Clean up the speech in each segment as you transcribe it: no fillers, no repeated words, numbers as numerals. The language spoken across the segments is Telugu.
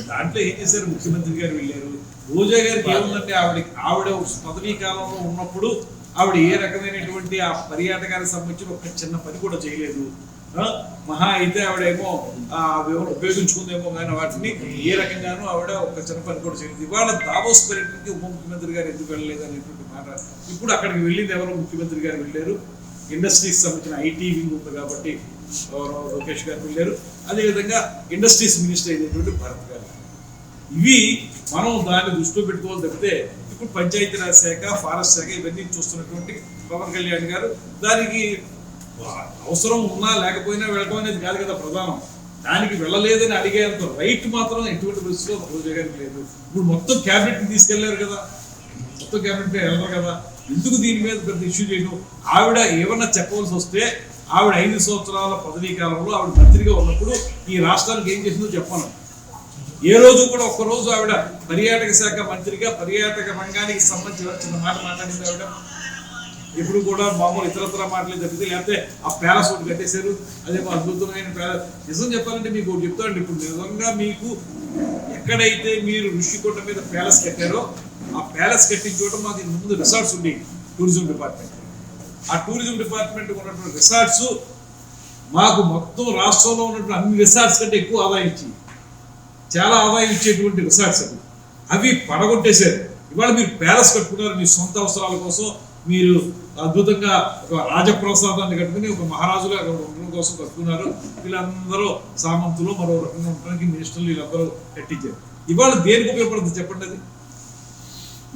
దాంట్లో ఏం చేశారు, ముఖ్యమంత్రి గారు వెళ్ళారు. రోజా గారికి ఏముందంటే ఆవిడ పదవీ కాలంలో ఉన్నప్పుడు ఆవిడ ఏ రకమైనటువంటి ఆ పర్యాటకానికి సంబంధించిన ఒక చిన్న పని కూడా చేయలేదు. మహా అయితే ఆవిడేమో ఉపయోగించుకుందేమో కానీ వాటిని ఏ రకంగానూ ఆవిడ ఒక చిన్న పని కూడా చేయలేదు. ఇవాళ దావోస్ పర్యటనకి ఉప ముఖ్యమంత్రి గారు ఎందుకు వెళ్ళలేదు అనేటువంటి మాట. ఇప్పుడు అక్కడికి వెళ్ళింది ఎవరో ముఖ్యమంత్రి గారు వెళ్ళారు. ఇండస్ట్రీస్ సంబంధించిన ఐటీ వింగ్ ఉంది కాబట్టి లోకేష్ గారు వెళ్ళారు. అదేవిధంగా ఇండస్ట్రీస్ మినిస్టర్ అయినటువంటి భరత్ గారు. ఇవి మనం దాన్ని దృష్టిలో పెట్టుకోవాలి తప్పితే ఇప్పుడు పంచాయతీరాజ్ శాఖ, ఫారెస్ట్ శాఖ ఇవన్నీ చూస్తున్నటువంటి పవన్ కళ్యాణ్ గారు దానికి అవసరం ఉన్నా లేకపోయినా వెళ్ళడం అనేది కాదు కదా ప్రధానం. దానికి వెళ్ళలేదని అడిగేంత రైట్ మాత్రం ఎటువంటి పరిస్థితిలో రోజా గారికి లేదు. ఇప్పుడు మొత్తం క్యాబినెట్ని తీసుకెళ్లారు కదా, మొత్తం క్యాబినెట్ వెళ్ళరు కదా, ఎందుకు దీని మీద పెద్ద ఇష్యూ చేయడం? ఆవిడ ఏమన్నా చెప్పవలసి వస్తే ఆవిడ 5 సంవత్సరాల పదవీ కాలంలో ఆవిడ మంత్రిగా ఉన్నప్పుడు ఈ రాష్ట్రానికి ఏం చేసిందో చెప్పాను. ఏ రోజు కూడా ఒక్కరోజు ఆవిడ పర్యాటక శాఖ మంత్రిగా పర్యాటక రంగానికి సంబంధించిన మాట మాట్లాడింది ఆవిడ. ఇప్పుడు కూడా మామూలు ఇతరత్ర మాటలే తప్పితే, లేకపోతే ఆ ప్యాలెస్ ఒకటి కట్టేశారు, అదేమో అద్భుతమైన ప్యాలెస్. నిజం చెప్పాలంటే మీకు ఒకటి చెప్తానండి, ఇప్పుడు నిజంగా మీకు ఎక్కడైతే మీరు ఋషికొండ మీద ప్యాలెస్ కట్టారో ఆ ప్యాలెస్ కట్టించడం మాకు ముందు రిసార్ట్స్ ఉండేవి. టూరిజం డిపార్ట్మెంట్, ఆ టూరిజం డిపార్ట్మెంట్ ఉన్నటువంటి రిసార్ట్స్ మాకు మొత్తం రాష్ట్రంలో ఉన్నటువంటి అన్ని రిసార్ట్స్ కంటే ఎక్కువ ఆదాయం ఇచ్చింది. చాలా ఆదాయం ఇచ్చేటువంటి రిసార్ట్స్ అవి పడగొట్టేశారు. ఇవాళ మీరు ప్యాలెస్ కట్టుకున్నారు మీ సొంత అవసరాల కోసం. మీరు అద్భుతంగా ఒక రాజప్రసాదాన్ని కట్టుకుని ఒక మహారాజుగా ఉండడం కోసం కట్టుకున్నారు. వీళ్ళందరూ సామంతులు మరో రకంగా ఉండడానికి మినిస్టర్లు వీళ్ళందరూ కట్టించారు. ఇవాళ దేనికి ఉపయోగపడుతుంది చెప్పండి? అది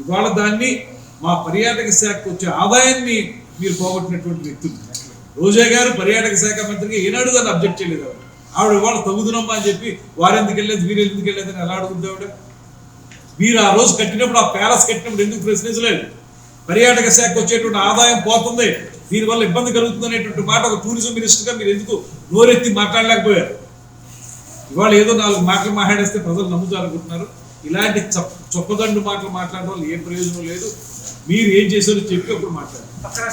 ఇవాళ దాన్ని మా పర్యాటక శాఖకు వచ్చే ఆదాయాన్ని మీరు పోగొట్టినటువంటి వ్యక్తులు. రోజా గారు పర్యాటక శాఖ మంత్రిగా ఏనాడు దాన్ని అబ్జెక్ట్ చేయలేదు. ఆవిడ ఇవాళ తగ్గుతున్నామా అని చెప్పి వారెందుకు వెళ్ళలేదు వీరు ఎందుకు వెళ్ళలేదని ఎలా అడుగుతుంది ఆవిడ? మీరు ఆ రోజు కట్టినప్పుడు ఆ ప్యాలెస్ కట్టినప్పుడు ఎందుకు ప్రశ్నించలేదు? పర్యాటక శాఖకు వచ్చేటువంటి ఆదాయం పోతుంది, దీనివల్ల ఇబ్బంది కలుగుతుంది అనేటువంటి మాట ఒక టూరిజం మినిస్టర్గా మీరు ఎందుకు నోరెత్తి మాట్లాడలేకపోయారు? ఇవాళ ఏదో 4 మాటలు మాట్లాడేస్తే ప్రజలు నమ్ముతారు అనుకుంటున్నారు. ఇలాంటి చొప్పదండు మాటలు మాట్లాడడం వల్ల ఏ ప్రయోజనం లేదు. మీరు ఏం చేశారో చెప్పి అప్పుడు మాట్లాడారు.